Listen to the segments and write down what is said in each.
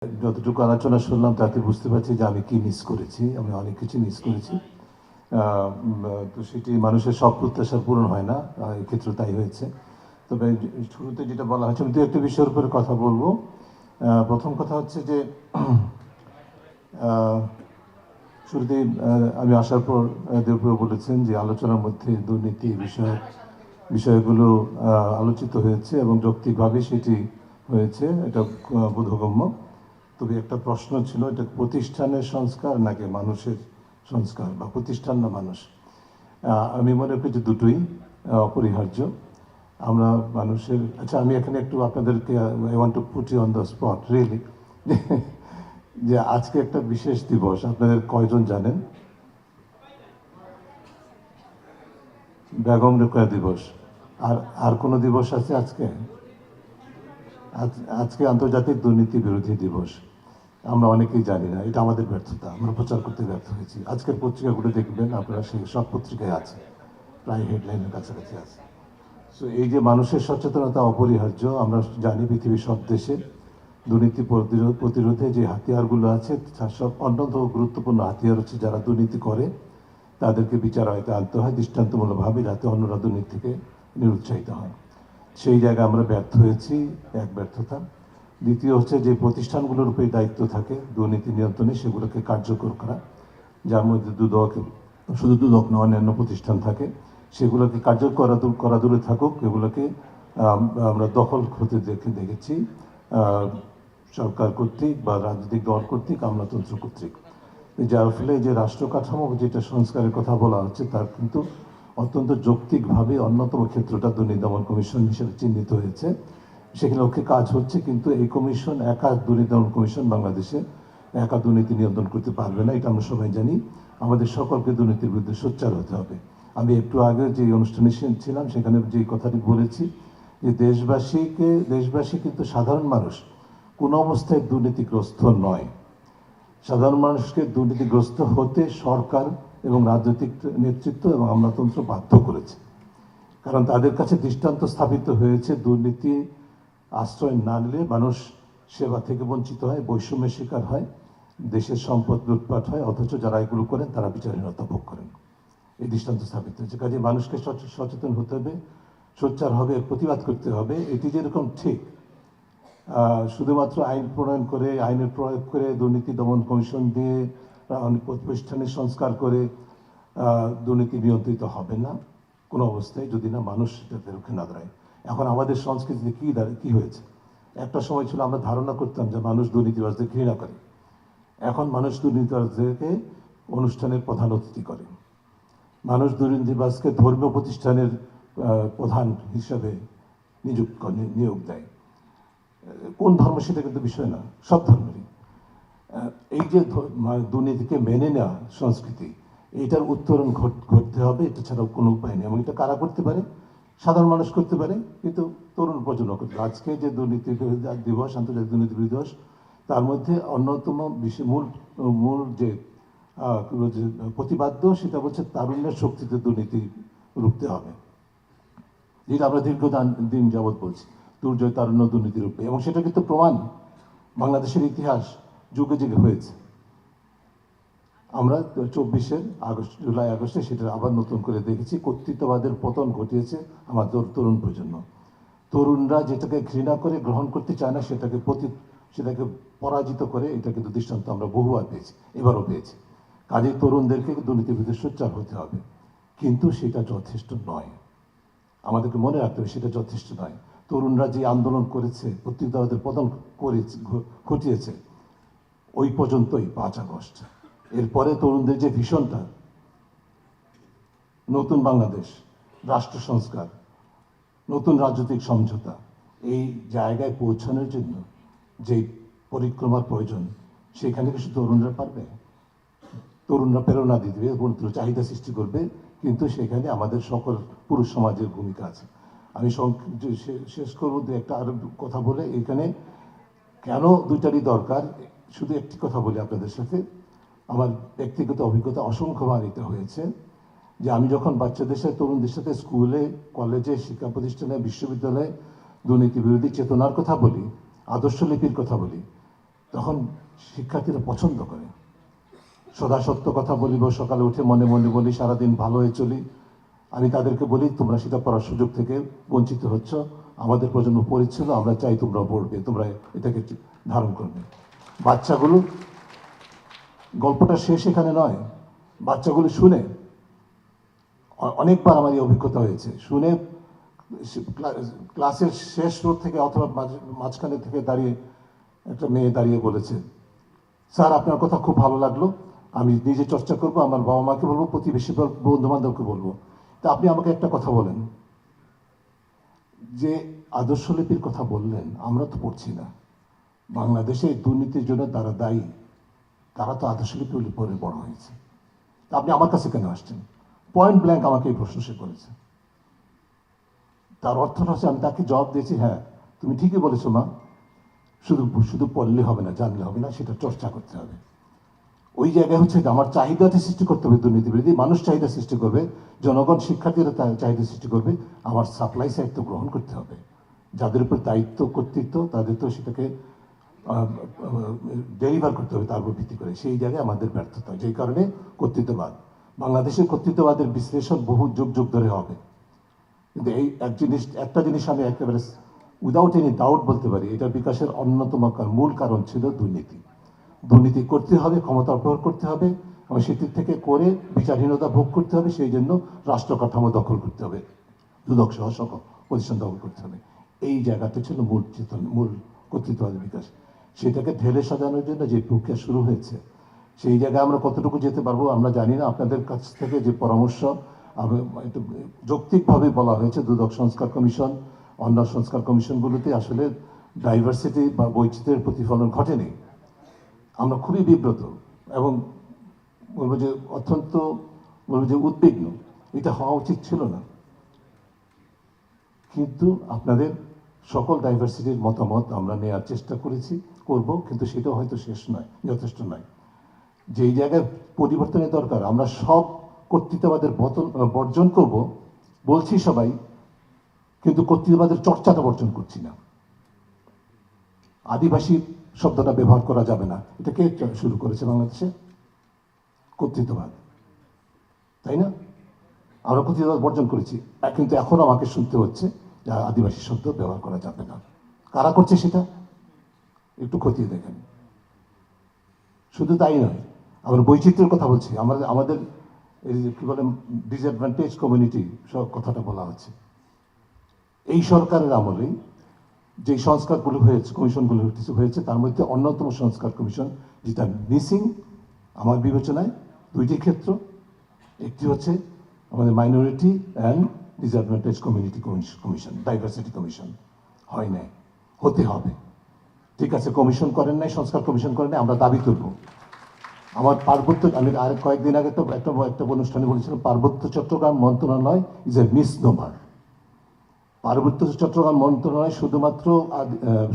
যতটুকু আলোচনা শুনলাম তাতে বুঝতে পারছি যে আমি কি মিস করেছি। আমি অনেক কিছু মিস করেছি। তো সেটি মানুষের সব প্রত্যাশা পূরণ হয় না, এক্ষেত্রে তাই হয়েছে। তবে শুরুতে যেটা বলা হয়েছে, আমি দু একটা বিষয়ের উপরে কথা বলবো। প্রথম কথা হচ্ছে যে আহ, শুরুতেই আমি আসার পর দেবপ্রভু বলেছেন যে আলোচনার মধ্যে দুর্নীতি বিষয়গুলো আলোচিত হয়েছে এবং যৌক্তিকভাবে সেটি হয়েছে, এটা বোধগম্য। তবে একটা প্রশ্ন ছিল, এটা প্রতিষ্ঠানের সংস্কার নাকি মানুষের সংস্কার, বা প্রতিষ্ঠান না মানুষ? আমি মনে করি যে দুটোই অপরিহার্য। আমরা মানুষের, আচ্ছা আমি এখানে একটু আপনাদেরকে I want to put you on the spot really, যে আজকে একটা বিশেষ দিবস, আপনাদের কয়জন জানেন? বেগম রোকেয়া দিবস। আর আর কোনো দিবস আছে আজকে? আজকে আন্তর্জাতিক দুর্নীতি বিরোধী দিবস। আমরা অনেকেই জানি না, এটা আমাদের ব্যর্থতা, আমরা প্রচার করতে ব্যর্থ হয়েছি। আজকের পত্রিকাগুলো দেখবেন আপনারা, সেই সব পত্রিকায় আছে, প্রায় হেডলাইনের কাছাকাছি আছে। সো এই যে মানুষের সচেতনতা অপরিহার্য। আমরা জানি পৃথিবীর সব দেশে দুর্নীতি প্রতিরোধে যে হাতিয়ারগুলো আছে, তার সব অন্যতম গুরুত্বপূর্ণ হাতিয়ার হচ্ছে যারা দুর্নীতি করে তাদেরকে বিচার আয়তায় আনতে হয় দৃষ্টান্তমূলকভাবে, যাতে অন্যরা দুর্নীতি থেকে নিরুৎসাহিত হয়। সেই জায়গায় আমরা ব্যর্থ হয়েছি, এক ব্যর্থতা। দ্বিতীয় হচ্ছে যে প্রতিষ্ঠানগুলোর উপরে দায়িত্ব থাকে দুর্নীতি নিয়ন্ত্রণে, সেগুলোকে কার্যকর করা, যার মধ্যে দুদক, শুধু দুদক নয় অন্যান্য প্রতিষ্ঠান থাকে, সেগুলোকে কার্যকর করা দূরে থাকুক, এগুলোকে আমরা দখল হতে দেখেছি সরকার কর্তৃক বা রাজনৈতিক দল কর্তৃক, আমলাতন্ত্র কর্তৃক। যার ফলে যে রাষ্ট্র কাঠামো যেটা সংস্কারের কথা বলা হচ্ছে, তার কিন্তু অত্যন্ত যৌক্তিকভাবে অন্যতম ক্ষেত্রটা দুর্নীতি দমন কমিশন হিসেবে চিহ্নিত হয়েছে। সেখানে লক্ষ্যে কাজ হচ্ছে, কিন্তু এই কমিশন একা, দুর্নীতি দমন কমিশন বাংলাদেশে একা দুর্নীতি নিয়ন্ত্রণ করতে পারবে না, এটা আমরা সবাই জানি। আমাদের সকলকে দুর্নীতির বিরুদ্ধে সোচ্চার হতে হবে। আমি একটু আগে যে অনুষ্ঠানে ছিলাম, সেখানে যে কথাটি বলেছি, যে দেশবাসী কিন্তু সাধারণ মানুষ কোনো অবস্থায় দুর্নীতিগ্রস্ত নয়। সাধারণ মানুষকে দুর্নীতিগ্রস্ত হতে সরকার এবং রাজনৈতিক নেতৃত্ব এবং আমলাতন্ত্র বাধ্য করেছে। কারণ তাদের কাছে দৃষ্টান্ত স্থাপিত হয়েছে, দুর্নীতি আশ্রয় না নিলে মানুষ সেবা থেকে বঞ্চিত হয়, বৈষম্যের শিকার হয়, দেশের সম্পদ লুটপাট হয়, অথচ যারা এগুলো করেন তারা বিচারহীনতা ভোগ করেন। এই দৃষ্টান্ত স্থাপিত হয়েছে। কাজে মানুষকে সচেতন হতে হবে, সোচ্চার হবে, প্রতিবাদ করতে হবে। এটি যেরকম ঠিক, শুধুমাত্র আইনের প্রয়োগ করে, দুর্নীতি দমন কমিশন দিয়ে, অনেক প্রতিষ্ঠানের সংস্কার করে দুর্নীতি নিয়ন্ত্রিত হবে না কোনো অবস্থায়, যদি না মানুষ সেটাতে রুখে না দাঁড়ায়। এখন আমাদের সংস্কৃতিতে কি হয়েছে, একটা সময় ছিল আমরা ধারণা করতাম যে মানুষ দুর্নীতিবাজদের ঘৃণা করে। এখন মানুষ দুর্নীতিবাজদেরকে অনুষ্ঠানের প্রধান অতিথি করে। মানুষ দুর্নীতিবাজকে ধর্মীয় প্রতিষ্ঠানের প্রধান হিসাবে নিয়োগ দেয়। কোন ধর্ম সেটা কিন্তু বিষয় না, সব ধর্মেরই। এই যে দুর্নীতিকে মেনে নেওয়া সংস্কৃতি, এইটার উত্তরণ ঘটতে হবে, এটা ছাড়াও কোনো উপায় নেই। এবং এটা কারা করতে পারে? সাধারণ মানুষ করতে পারে, কিন্তু তরুণ প্রজন্ম করতে। আজকে যে দুর্নীতি দিবস, আন্তর্জাতিক দুর্নীতি দিবস, তার মধ্যে অন্যতম মূল মূল যে প্রতিপাদ্য, সেটা হচ্ছে তারুণ্যের শক্তিতে দুর্নীতি রুখতে হবে, যেটা আমরা দিন যাবৎ বলছি, দুর্জয় তারুণ্য দুর্নীতি রূপে। এবং সেটা কিন্তু প্রমাণ বাংলাদেশের ইতিহাস যুগে যুগে হয়েছে। আমরা 24 জুলাই আগস্টে সেটা আবার নতুন করে দেখেছি। কর্তৃত্ববাদের পতন ঘটিয়েছে আমাদের তরুণ প্রজন্ম। তরুণরা যেটাকে ঘৃণা করে, গ্রহণ করতে চায় না, সেটাকে পরাজিত করে, এটা কিন্তু দৃষ্টান্ত আমরা বহুবার পেয়েছি, এবারও পেয়েছি। কাজেই তরুণদেরকে দুর্নীতির বিরুদ্ধে সোচ্চার হতে হবে, কিন্তু সেটা যথেষ্ট নয়। আমাদেরকে মনে রাখতে হবে সেটা যথেষ্ট নয়। তরুণরা যে আন্দোলন করেছে, কর্তৃত্ববাদের পতন ঘটিয়েছে, ওই পর্যন্তই 5 আগস্ট। এরপরে তরুণদের যে ভীষণটা, নতুন বাংলাদেশ, রাষ্ট্র সংস্কার, নতুন রাজনৈতিক সমঝোতা, এই জায়গায় পৌঁছানোর জন্য যে পরিক্রমার প্রয়োজন, সেখানে কিছু তরুণরা পারবে? তরুণরা প্রেরণা দিবে, চাহিদা সৃষ্টি করবে, কিন্তু সেখানে আমাদের সকল পুরুষ সমাজের ভূমিকা আছে। আমি শেষ করবো একটা আরো কথা বলে। এখানে কেন দুইটারই দরকার, শুধু একটি কথা বলি আপনাদের সাথে। আমার ব্যক্তিগত অভিজ্ঞতা অসংখ্যবার এটা হয়েছে, যে আমি যখন বাচ্চাদের সাথে, তরুণদের সাথে স্কুলে, কলেজে, শিক্ষা প্রতিষ্ঠানে, বিশ্ববিদ্যালয়ে দুর্নীতি বিরোধী চেতনার কথা বলি, আদর্শ লিপির কথা বলি, তখন শিক্ষার্থীরা পছন্দ করে। সদা সত্য কথা বলিব, সকালে উঠে মনে মনে বলি, সারাদিন ভালো হয়ে চলি। আমি তাদেরকে বলি, তোমরা সেটা পড়ার সুযোগ থেকে বঞ্চিত হচ্ছ। আমাদের প্রজন্ম পড়েছিল, আমরা চাই তোমরা পড়বে, তোমরা এটাকে ধারণ করবে। বাচ্চাগুলো, গল্পটা শেষ এখানে নয়, বাচ্চাগুলো শুনে, অনেকবার আমার এই অভিজ্ঞতা হয়েছে, শুনে ক্লাসের শেষ রোড থেকে অথবা মাঝখানে থেকে দাঁড়িয়ে একটা মেয়ে দাঁড়িয়ে বলেছে, স্যার আপনার কথা খুব ভালো লাগলো, আমি নিজে চর্চা করব, আমার বাবা মাকে বলবো, প্রতিবেশী বন্ধু বান্ধবকে বলবো। তা আপনি আমাকে একটা কথা বলেন, যে আদর্শলিপির কথা বললেন, আমরা তো পড়ছি না। বাংলাদেশে দুর্নীতির জন্য তারা দায়ী, তারা তো আদর্শলিপি পড়ে বড় হয়েছে। তা আপনি আমার কাছে কেন আসছেন? পয়েন্ট ব্ল্যাঙ্ক আমাকে এই প্রশ্ন সে করেছে। তার অর্থটা হচ্ছে, আমি তাকে জবাব দিয়েছি, হ্যাঁ তুমি ঠিকই বলেছো মা, শুধু শুধু পড়লে হবে না, জানলে হবে না, সেটা চর্চা করতে হবে। ওই জায়গায় হচ্ছে আমার চাহিদাটা সৃষ্টি করতে হবে, দুর্নীতি বিরোধী মানুষ চাহিদা সৃষ্টি করবে, জনগণ শিক্ষার্থীরা চাহিদা সৃষ্টি করবে, আমার সাপ্লাই সাইড তো গ্রহণ করতে হবে। যাদের উপর দায়িত্ব কর্তৃত্ব, তাদের তো সেটাকে ডেলিভার করতে হবে তার উপর ভিত্তি করে। সেই জায়গায় আমাদের ব্যর্থতা, যেই কারণে কর্তৃত্ববাদ, বাংলাদেশের কর্তৃত্ববাদের বিশ্লেষণ বহু যুগ যুগ ধরে হবে। কিন্তু এই একটা জিনিস আমি একেবারে উইদাউট এনি ডাউট বলতে পারি, এটার বিকাশের অন্যতম মূল কারণ ছিল দুর্নীতি। দুর্নীতি করতে হবে, ক্ষমতা অপব্যবহার করতে হবে, এবং সেটি থেকে করে বিচারহীনতা ভোগ করতে হবে। সেই জন্য রাষ্ট্র কাঠামো দখল করতে হবে, দুদক সহ সকল প্রতিষ্ঠান দখল করতে হবে। এই জায়গাটা ছিল মূল চেতন, মূল কর্তৃত্ববাদের বিকাশ। সেটাকে ঢেলে সাজানোর জন্য যে প্রক্রিয়া শুরু হয়েছে, সেই জায়গায় আমরা কতটুকু যেতে পারবো আমরা জানি না। আপনাদের কাছ থেকে যে পরামর্শ একটু যৌক্তিকভাবে বলা হয়েছে, দুদক সংস্কার কমিশন, অন্য সংস্কার কমিশনগুলোতে আসলে ডাইভার্সিটি বা বৈচিত্র্যের প্রতিফলন ঘটেনি। আমরা খুবই বিব্রত এবং বলবো যে অত্যন্ত উদ্বিগ্ন। এটা হওয়া উচিত ছিল না। কিন্তু আপনাদের সকল ডাইভার্সিটির মতামত আমরা নেওয়ার চেষ্টা করেছি, করব, কিন্তু সেটা হয়তো শেষ নয়, যথেষ্ট নয়। যেই জায়গায় পরিবর্তনের দরকার, আমরা সব কর্তৃত্ববাদের বর্জন করব বলছি সবাই, কিন্তু কর্তৃত্ববাদের চর্চাটা বর্জন করছি না। আদিবাসী শব্দটা ব্যবহার করা যাবে না, এটা কে শুরু করেছে বাংলাদেশে? কর্তৃত্ববাদ, তাই না? আমরা কর্তৃত্ববাদ বর্জন করেছি, কিন্তু এখন আমাকে শুনতে হচ্ছে যে আদিবাসী শব্দ ব্যবহার করা যাবে না। কারা করছে সেটা একটু খতিয়ে দেখেন। শুধু তাই নয়, আমরা বৈচিত্র্যের কথা বলছি, আমাদের এই কি বলে ডিসঅ্যাডভান্টেজ কমিউনিটি সব কথাটা বলা হচ্ছে। এই সরকারের আমলেই যে সংস্কারগুলো হয়েছে, কমিশনগুলো হয়েছে, তার মধ্যে অন্যতম সংস্কার কমিশন যেটা মিসিং আমার বিবেচনায় দুইটি ক্ষেত্র। একটি হচ্ছে আমাদের minority and disadvantage community commission, diversity commission হয় নাই, হতে হবে। ঠিক আছে, কমিশন করেন নাই, সংস্কার কমিশন করেন নাই, আমরা দাবি করব। আমার পার্বত্য, আমি আর কয়েকদিন আগে তো একটা অনুষ্ঠানে বলেছিলাম, পার্বত্য চট্টগ্রাম মন্ত্রণালয় ইজ এ মিসনোমার। পার্বত্য চট্টগ্রাম মন্ত্রণালয় শুধুমাত্র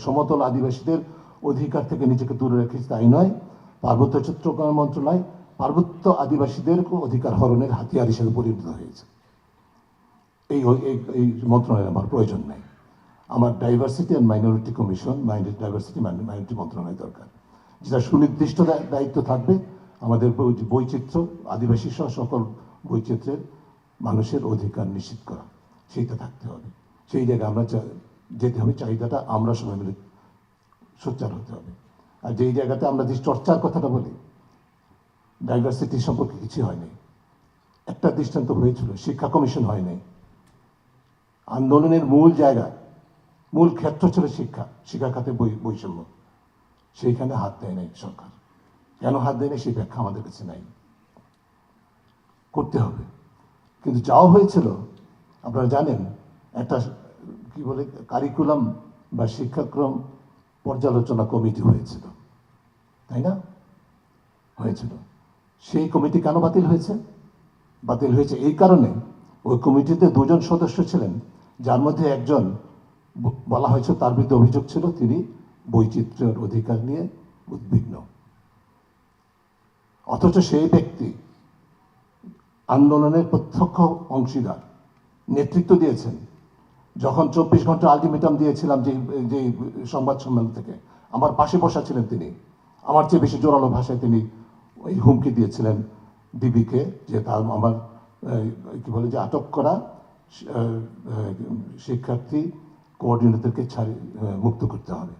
সমতল আদিবাসীদের অধিকার থেকে নিজেকে দূরে রেখেছে তাই নয়, পার্বত্য চট্টগ্রাম মন্ত্রণালয় পার্বত্য আদিবাসীদের অধিকার হরণের হাতিয়ার হিসেবে পরিণত হয়েছে। এই মন্ত্রণালয়ের আমার প্রয়োজন নাই। আমার diversity and minority commission, diversity minority মন্ত্রণালয় দরকার, যেটা সুনির্দিষ্ট দায়িত্ব থাকবে আমাদের বৈচিত্র্য, আদিবাসী সহ সকল বৈচিত্র্যের মানুষের অধিকার নিশ্চিত করা, সেইটা থাকতে হবে। সেই জায়গায় আমরা যেতে হবে, চাহিদাটা আমরা সবাই মিলে সোচ্চার হতে হবে। আর যেই জায়গাতে আমরা যে চর্চার কথাটা বলি, ডাইভার্সিটি সম্পর্কে কিছু হয়নি। একটা দৃষ্টান্ত হয়েছিল, শিক্ষা কমিশন হয়নি। আন্দোলনের মূল জায়গা, মূল ক্ষেত্র ছিল শিক্ষা খাতে বৈষম্য, সেইখানে হাত দেয় নাই সরকার। কেন হাত দেয় নাই সেই ব্যাখ্যা আমাদের কাছে নাই। করতে হবে। কিন্তু যাওয়া হয়েছিল, আপনারা জানেন, একটা কি বলে কারিকুলাম বা শিক্ষাক্রম পর্যালোচনা কমিটি হয়েছিল, তাই না? হয়েছিল। সেই কমিটি কেন বাতিল হয়েছে? বাতিল হয়েছে এই কারণে, ওই কমিটিতে দুজন সদস্য ছিলেন, যার মধ্যে একজন বলা হয়েছে তার বিরুদ্ধে অভিযোগ ছিল তিনি বৈচিত্র্যের অধিকার নিয়ে উদ্বিগ্ন। অথচ সেই ব্যক্তি আন্দোলনের প্রত্যক্ষ অংশীদার, নেতৃত্ব দিয়েছেন। যখন 24 ঘন্টা আলটিমেটাম দিয়েছিলাম যে সংবাদ সম্মেলন থেকে, আমার পাশে বসা ছিলেন তিনি। আমার চেয়ে বেশি জোরালো ভাষায় তিনি ওই হুমকি দিয়েছিলেন ডিবিকে যে তার আমার কি বলে যে আটক করা শিক্ষার্থী কোঅর্ডিনেটরকে মুক্ত করতে হবে,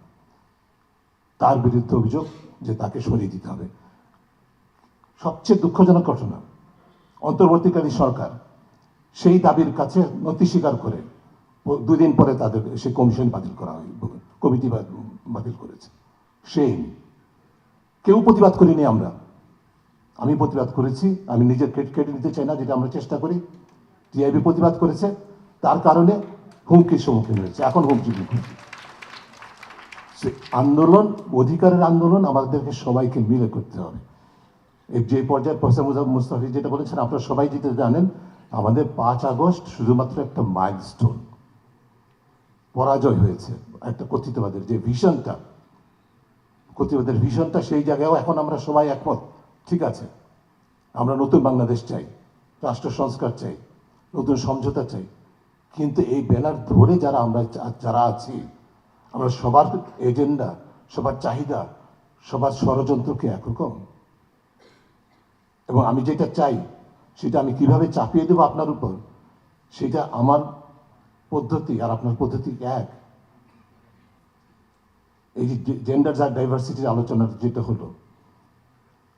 তার বিরুদ্ধে অভিযোগ যে তাকে সরিয়ে দিতে হবে। সবচেয়ে দুঃখজনক ঘটনা, অন্তর্বর্তীকালীন সরকার সেই দাবির কাছে নতি স্বীকার করে দুদিন পরে তাদের সে কমিশন বাতিল করা হয়, কমিটি বাতিল করেছে। সেই কেউ প্রতিবাদ করিনি আমরা, আমি প্রতিবাদ করেছি। আমি নিজের ক্রেডিট নিতে চাই না, যেটা আমরা চেষ্টা করি। টিআইবি প্রতিবাদ করেছে, তার কারণে হুমকির সম্মুখীন হয়েছে, এখন হুমকির মুখোমুখি। আন্দোলন, অধিকারের আন্দোলন আমাদেরকে সবাইকে মিলে করতে হবে। যে পর্যায়ে প্রফেসর মুস্তাফি যেটা বলেছেন, আপনারা সবাই যেটা জানেন, আমাদের 5 আগস্ট শুধুমাত্র একটা মাইলস্টোন। পরাজয় হয়েছে একটা কথিতবাদের যে ভিশনটা, কথিতবাদের ভিশনটা, সেই জায়গায়ও এখন আমরা সবাই একমত। ঠিক আছে, আমরা নতুন বাংলাদেশ চাই, রাষ্ট্র সংস্কার চাই, নতুন সমঝোতা চাই, কিন্তু এই ব্যানার ধরে যারা আছি, আমরা সবার এজেন্ডা, সবার চাহিদা, সবার ষড়যন্ত্রকে একরকম। এবং আমি যেটা চাই সেটা আমি কিভাবে চাপিয়ে দেবো আপনার উপর, সেটা আমার পদ্ধতি আর আপনার পদ্ধতি এক। এই যে জেন্ডার ডাইভার্সিটির আলোচনা যেটা হলো,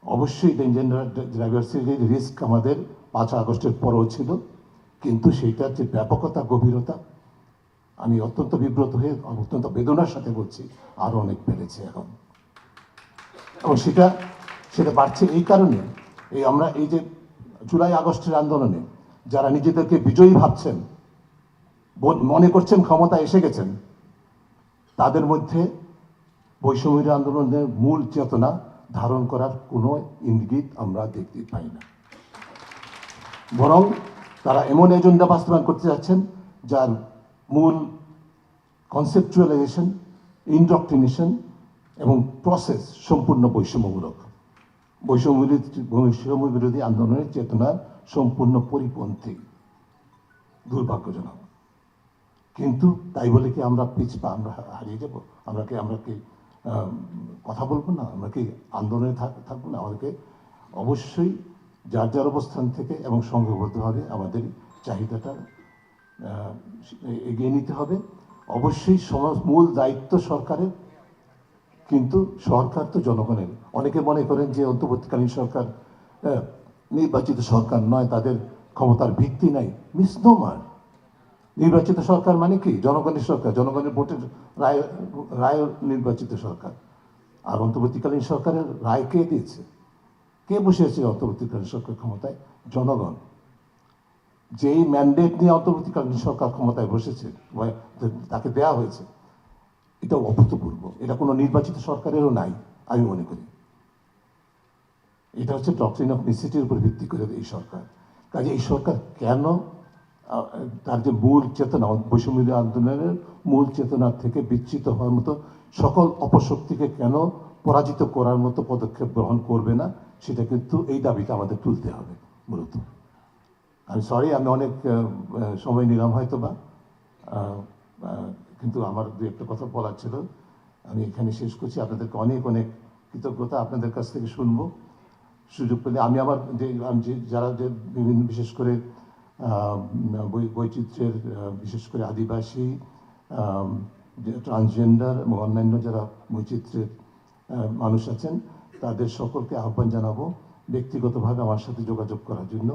অবশ্যই জেন্ডার ডাইভার্সিটির রিস্ক আমাদের 5 আগস্টের পরেও ছিল, কিন্তু সেইটার যে ব্যাপকতা, গভীরতা, আমি অত্যন্ত বিব্রত হয়ে অত্যন্ত বেদনার সাথে বলছি, আরও অনেক বেড়েছে এখন। এবং সেটা বাড়ছে এই কারণে, আমরা এই যে জুলাই আগস্টের আন্দোলনে যারা নিজেদেরকে বিজয়ী ভাবছেন, মনে করছেন ক্ষমতা এসে গেছেন, তাদের মধ্যে বৈষম্য আন্দোলনের মূল চেতনা ধারণ করার কোনো ইঙ্গিত আমরা দেখতে পাই না। বরং তারা এমন এজেন্ডা বাস্তবায়ন করতে যাচ্ছেন যার মূল কনসেপচুয়ালাইজেশন, ইনডক্ট্রিনেশন এবং প্রসেস সম্পূর্ণ বৈষম্যমূলক। বৈষম্য বিরোধী আন্দোলনের চেতনা সম্পূর্ণ পরিপন্থী, দুর্ভাগ্যজনক। কিন্তু তাই বলে কি আমরা আমরা হারিয়ে যাব? আমরা কি কথা বলবো না? আমরা কি আন্দোলনে থাকবো না? আমাদেরকে অবশ্যই যার যার অবস্থান থেকে এবং সংঘবদ্ধভাবে আমাদের চাহিদাটা এগিয়ে নিতে হবে। অবশ্যই মূল দায়িত্ব সরকারের, কিন্তু সরকার তো জনগণের। অনেকে মনে করেন যে অন্তর্বর্তীকালীন সরকার নির্বাচিত সরকার নয়, তাদের ক্ষমতার ভিত্তি নাই। মিসনোমার। নির্বাচিত সরকার মানে কি? জনগণের সরকার, জনগণের ভোটের রায় নির্বাচিত সরকার। আর অন্তর্বর্তীকালীন সরকারের রায় কে দিয়েছে? কে বসেছে অন্তর্বর্তীকালীন সরকার ক্ষমতায়? জনগণ। যেই ম্যান্ডেট নিয়ে অন্তর্বর্তীকালীন সরকার ক্ষমতায় বসেছে, তাকে দেয়া হয়েছে, এটা অভূতপূর্ব। এটা কোনো নির্বাচিত সরকারেরও নাই, আমি মনে করি। এটা হচ্ছে ডক্ট্রিন অফ নেসেসিটির উপর ভিত্তি করে এই সরকার। কাজে এই সরকার কেন তার যে মূল চেতনা, বৈষম্য আন্দোলনের মূল চেতনার থেকে বিচ্যুত হওয়ার মতো সকল অপশক্তিকে কেন পরাজিত করার মতো পদক্ষেপ গ্রহণ করবে না, সেটা কিন্তু এই দাবিটা আমাদের তুলতে হবে মূলত। আমি সরি, আমি অনেক সময় নিলাম হয়তো বা, কিন্তু আমার দু একটা কথা বলার ছিল, আমি এখানে শেষ করছি। আপনাদেরকে অনেক অনেক কৃতজ্ঞতা, আপনাদের কাছ থেকে শুনবো সুযোগ পেলে। আমি যারা যে বিভিন্ন, বিশেষ করে বৈচিত্র্যের, বিশেষ করে আদিবাসী, ট্রান্সজেন্ডার এবং অন্যান্য যারা বৈচিত্র্যের মানুষ আছেন, তাদের সকলকে আহ্বান জানাবো ব্যক্তিগতভাবে আমার সাথে যোগাযোগ করার জন্য।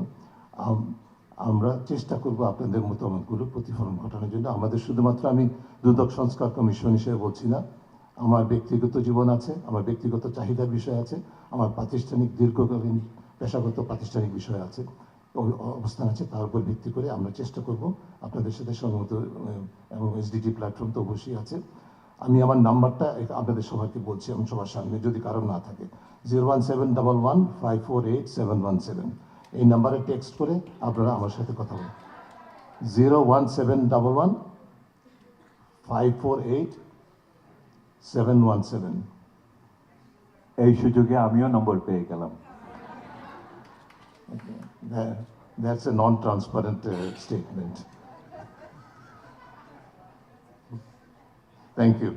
আমরা চেষ্টা করব আপনাদের মতামতগুলো প্রতিফলন ঘটানোর জন্য। আমাদের শুধুমাত্র, আমি দুদক সংস্কার কমিশন হিসেবে বলছি না, আমার ব্যক্তিগত জীবন আছে, আমার ব্যক্তিগত চাহিদার বিষয় আছে, আমার প্রাতিষ্ঠানিক দীর্ঘকালীন পেশাগত প্রাতিষ্ঠানিক বিষয় আছে, অবস্থান আছে। তার উপর ভিত্তি করে আমরা চেষ্টা করব আপনাদের সাথে সহমত, এবং এসডিজি প্ল্যাটফর্ম তো অবশ্যই আছে। আমি আমার নাম্বারটা আপনাদের সবাইকে বলছি, এবং সবার সামনে, যদি কারণ না থাকে, 01711548717। এই নাম্বারে টেক্সট করে আপনারা আমার সাথে কথা বলুন। 01711548717। এই সুযোগে আমিও নম্বর পেয়ে গেলাম। That's a non-transparent statement. Thank you.